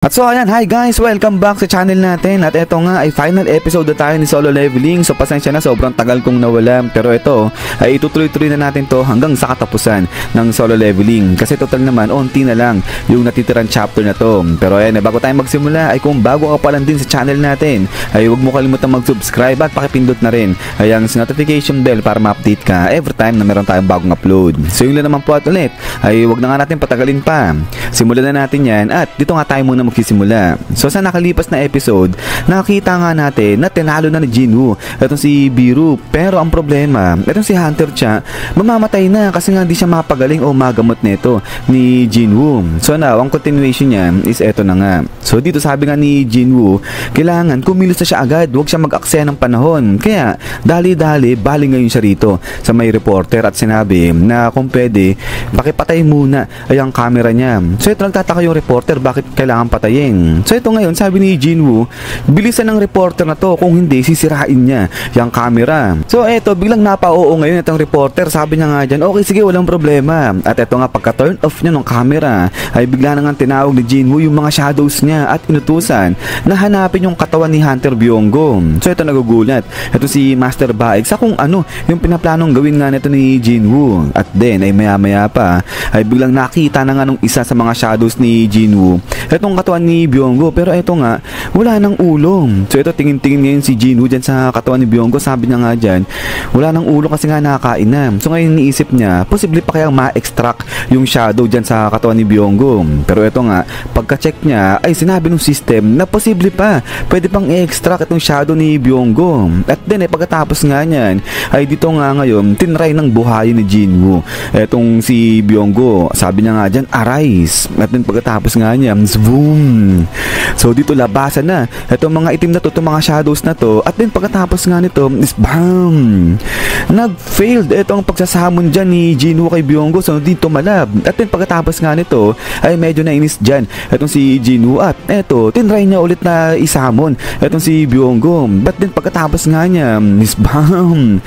At so ayan, hi guys! Welcome back sa channel natin. At ito nga ay final episode na tayo ni Solo Leveling. So pasensya na, sobrang tagal kong nawala. Pero ito ay itutuloy-tuloy na natin to hanggang sa katapusan ng Solo Leveling. Kasi total naman, onti na lang yung natitirang chapter na to. Pero ayan, bago tayo magsimula, ay kung bago ka pa lang din sa channel natin, ay huwag mo kalimutan mag-subscribe at pakipindot na rin ay ang notification bell para ma-update ka every time na meron tayong bagong upload. So yun lang naman po at ulit, ay huwag na nga natin patagalin pa. Simulan na natin yan at dito nga tayo muna magsisimula. So sa nakalipas na episode, nakita nga natin na tinalo na ni Jinwoo itong si Biru. Pero ang problema, itong si Hunter Cha mamamatay na kasi nga hindi siya mapagaling o magamot nito ni Jinwoo. So now, ang continuation niya is eto na nga. So dito sabi nga ni Jinwoo, kailangan kumilos na siya agad, huwag siya mag-aksaya ng panahon. Kaya dali-dali baling ngayon siya rito sa may reporter at sinabi na kung pwede, pakipatay muna ay ang camera niya. So ito nagtataka yung reporter, bakit kailangan patayin. So ito ngayon, sabi ni Jinwoo, bilisan ng reporter na to, kung hindi sisirain niya yung camera. So ito, biglang napa-oo ngayon itong reporter. Sabi niya nga dyan, okay sige, walang problema. At ito nga, pagka-turn off niya ng camera, ay bigla na nga tinawag ni Jinwoo yung mga shadows niya at inutusan na hanapin yung katawan ni Hunter Byonggo. So ito nagugulat. Ito si Master Baek sa kung ano yung pinaplanong gawin nga nito ni Jinwoo. At then ay maya-maya pa, ay biglang nakita na nga nung isa sa mga shadows ni Jinwoo itong katawan ni Byonggo, pero ito nga wala nang ulo. So ito, tingin-tingin ngayon si Jinwoo dyan sa katawan ni Byonggo. Sabi niya nga dyan, wala nang ulo kasi nga nakakain na. So ngayon niisip niya, posible pa kayang ma-extract yung shadow dyan sa katawan ni Byonggo. Pero ito nga, pagka-check niya ay sinabi ng system na posible pa, pwede pang i-extract itong shadow ni Byonggo. At then ay pagkatapos nga niyan ay dito nga ngayon tinry ng buhayin ni Jinwoo etong si Byonggo. Sabi niya nga dyan, arise. At then pagkatapos nga niya, boom. So dito labasan na itong mga itim na to, itong mga shadows na to. At then pagkatapos nga nito is bam, nag-failed itong pagsasamon dyan ni Jinwoo kay Byonggo. So dito malab. At then pagkatapos nga nito ay medyo nainis dyan itong si Jinwoo. At eto, tinry niya ulit na isamon itong si Byonggo. But then pagkatapos nga niya is bam,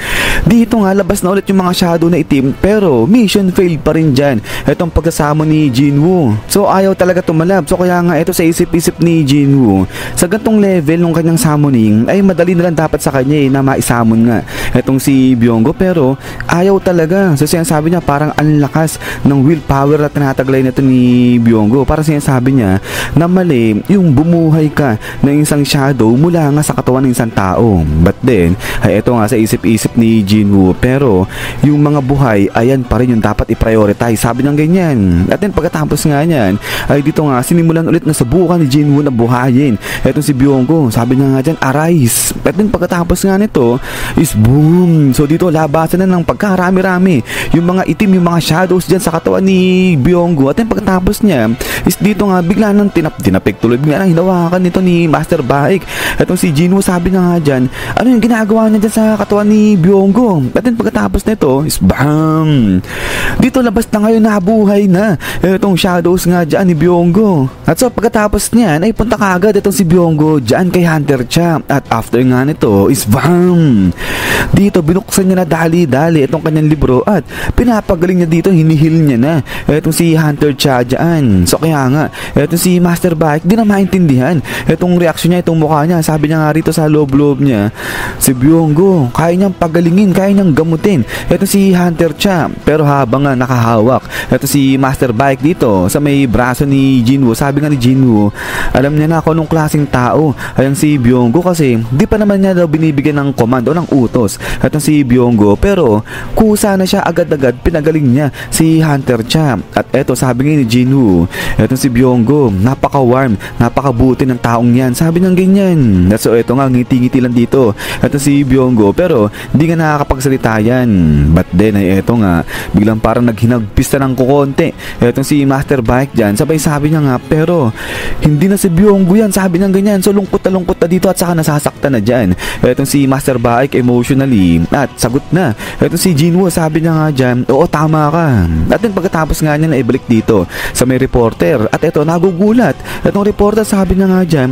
dito nga labas na ulit yung mga shadow na itim. Pero mission failed pa rin dyan itong pagsasamon ni Jinwoo. So ayaw talaga tumalab. So kaya nga ito sa isip-isip ni Jinwoo, sa gantong level ng kanyang summoning ay madali na lang dapat sa kanya na maisamon nga itong si Byonggo. Pero ayaw talaga. So sinasabi niya parang ang lakas ng willpower na tinataglay nito ni Byonggo. Parang sinasabi niya na mali yung bumuhay ka ng isang shadow mula nga sa katawan ng isang tao. But then ay ito nga sa isip-isip ni Jinwoo, pero yung mga buhay ayan pa rin yung dapat i-prioritize. Sabi niya ganyan. At then pagkatapos nga niyan ay dito nga sinimulan ulit na subukan ni Jinwoo na buhayin etong si Byonggo. Sabi niya nga dyan, arise. At then pagkatapos nga nito is boom. So dito labasan na ng pagkarami-rami yung mga itim, yung mga shadows dyan sa katawan ni Byonggo. At then pagkatapos niya is dito nga bigla nang tinapik tuloy, bigla nang hinawakan nito ni Master Baek etong si Jinwoo. Sabi niya nga dyan, ano yung ginagawa niya dyan sa katawan ni Byonggo. At then pagkatapos nito is bam, dito labas na ngayon, nabuhay na etong shadows nga dyan ni Byonggo. At so pagkatapos niyan ay punta kaagad itong si Byonggo dyan kay Hunter Cha. At after nga nito is bam, dito binuksan niya na dali-dali itong kanyang libro at pinapagaling niya dito, hinihil niya na itong si Hunter Cha dyan. So kaya nga itong si Master Baek di na maintindihan itong reaksyon niya, itong mukha niya. Sabi niya nga rito sa loob-loob niya, si Byonggo kaya niyang pagalingin, kaya niyang gamutin itong si Hunter Cha. Pero habang nga nakahawak itong si Master Baek dito sa may braso ni Jinwoo, sabi nga ni Jinwoo, alam niya na kung anong klaseng tao ayang si Byonggo kasi di pa naman niya daw binibigyan ng command o ng utos at si Byonggo, pero kusa na siya, agad-agad pinagaling niya si Hunter Cha. At eto, sabi nga ni Jinwoo, eto si Byonggo, napaka-warm, napakabuti ng taong yan. Sabi ng ganyan. So eto nga, ngiti-ngiti lang dito eto si Byonggo, pero di nga nakakapagsalita yan. But then ay eto nga, biglang parang naghinagpista ng kukonti etong si Master Baek dyan. Sabay sabi niya nga, pero hindi na si Byonggo yan. Sabi niya ganyan. So lungkot na dito at saka nasasaktan na dyan etong si Master Baek emotionally. At sagot na etong si Jinwoo, sabi niya nga dyan, oo tama ka. At then pagkatapos nga niya na ibalik dito sa may reporter. At eto, nagugulat etong reporter, sabi niya nga dyan,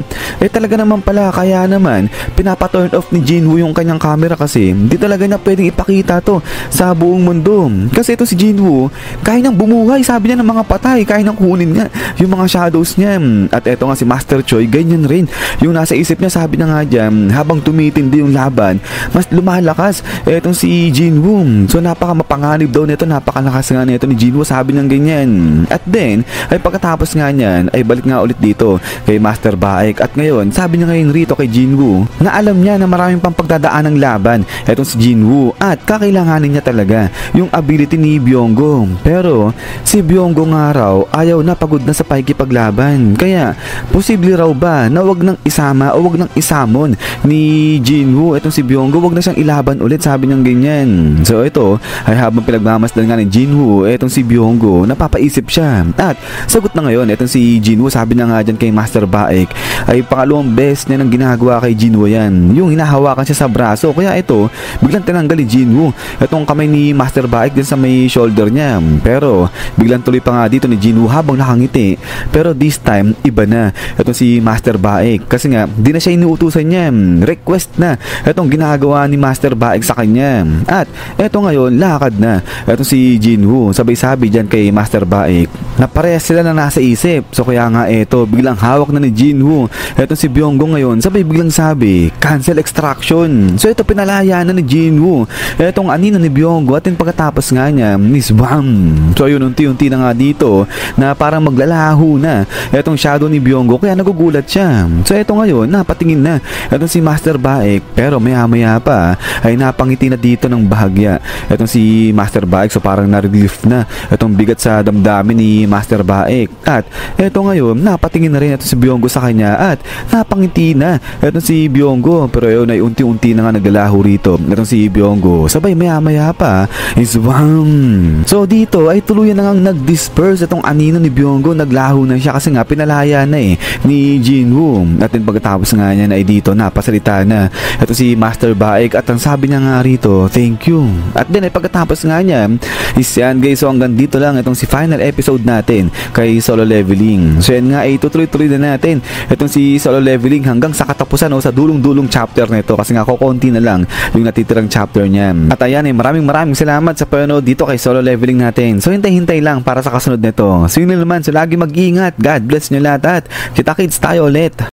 Talaga naman pala, kaya naman pinapaturn off ni Jinwoo yung kanyang camera kasi hindi talaga na pwedeng ipakita to sa buong mundo. Kasi ito si Jinwoo, kaya nang bumuhay, sabi niya, ng mga patay, kaya nang kunin nga yung mga shadows niya. At eto nga si Master Choi, ganyan rin yung nasa isip niya, sabi na nga dyan, habang tumitindi yung laban, mas lumalakas etong si Jinwoo. So napaka mapanganib daw nito, napakalakas nga nito ni Jinwoo, sabi ng ganyan. At then ay pagkatapos nga niyan ay balik nga ulit dito kay Master Baek. At ngayon sabi niya ngayon rito kay Jinwoo na alam niya na maraming pang pagdadaan ng laban etong si Jinwoo at kakailanganin niya talaga yung ability ni Byonggo. Pero si Byonggo nga raw ayaw na, pagod na sa pakikipaglaban. Kaya posible raw ba na wag nang isama o wag nang isamon ni Jinwoo etong si Byonggo, wag na siyang ilaban ulit, sabi niyang ganyan. So ito ay habang pinagmamasdan nga ni Jinwoo etong si Byonggo, napapaisip siya. At sagot na ngayon etong si Jinwoo, sabi na nga dyan kay Master Baek, ay pangalawang best niya nang ginagawa kay Jinwoo yan, yung hinahawakan siya sa braso. Kaya ito biglang tinanggal ni Jinwoo etong kamay ni Master Baek din sa may shoulder niya. Pero biglang tuloy pa nga dito ni Jinwoo habang nakangiti. Pero this time iba na etong si Master Baek, kasi nga di na siya inuutusan niya, request na etong ginagawa ni Master Baek sa kanya. At eto ngayon lakad na etong si Jinwoo, sabay-sabi dyan kay Master Baek na parehas sila na nasa isip. So kaya nga eto biglang hawak na ni Jinwoo etong si Byonggo ngayon, sabay biglang sabi cancel extraction. So ito pinalaya na ni Jinwoo etong anino ni Byonggo. At pagkatapos nga niya is bam. So yun, unti-unti na nga dito na parang maglalaho na etong shadow ni Byonggo, kaya nagugulat siya. So eto ngayon napatingin na etong si Master Baek, pero maya-maya pa ay napangiti na dito ng bahagya etong si Master Baek. So parang na-relief na etong bigat sa damdamin ni Master Baek. At eto ngayon napatingin na rin etong si Byonggo sa kanya at napangiti na etong si Byonggo. Pero yun ay unti-unti na nga naglalaho rito etong si Byonggo, sabay maya-maya pa is wham. So dito ay tuluyan na ngang nag-disperse etong anino ni Byonggo, naglaho na siya kasi nga pinalaya na ni Jinwoo. At pagkatapos nga niya ay dito napasalita na ito si Master Baek at ang sabi niya nga rito, thank you. At then ay pagkatapos nga niya is yan guys. So hanggang dito lang itong si final episode natin kay Solo Leveling. So yan nga ay tutuloy-tuloy na natin itong si Solo Leveling hanggang sa katapusan o sa dulong-dulong chapter nito, kasi nga kukunti na lang yung natitirang chapter niya. At ayan maraming salamat sa panonood dito kay Solo Leveling natin. So hintay-hintay lang para sa kasunod nito. So yun naman, so lagi mag-iingat, God bless nyo lahat at kita-kits tayo ulit.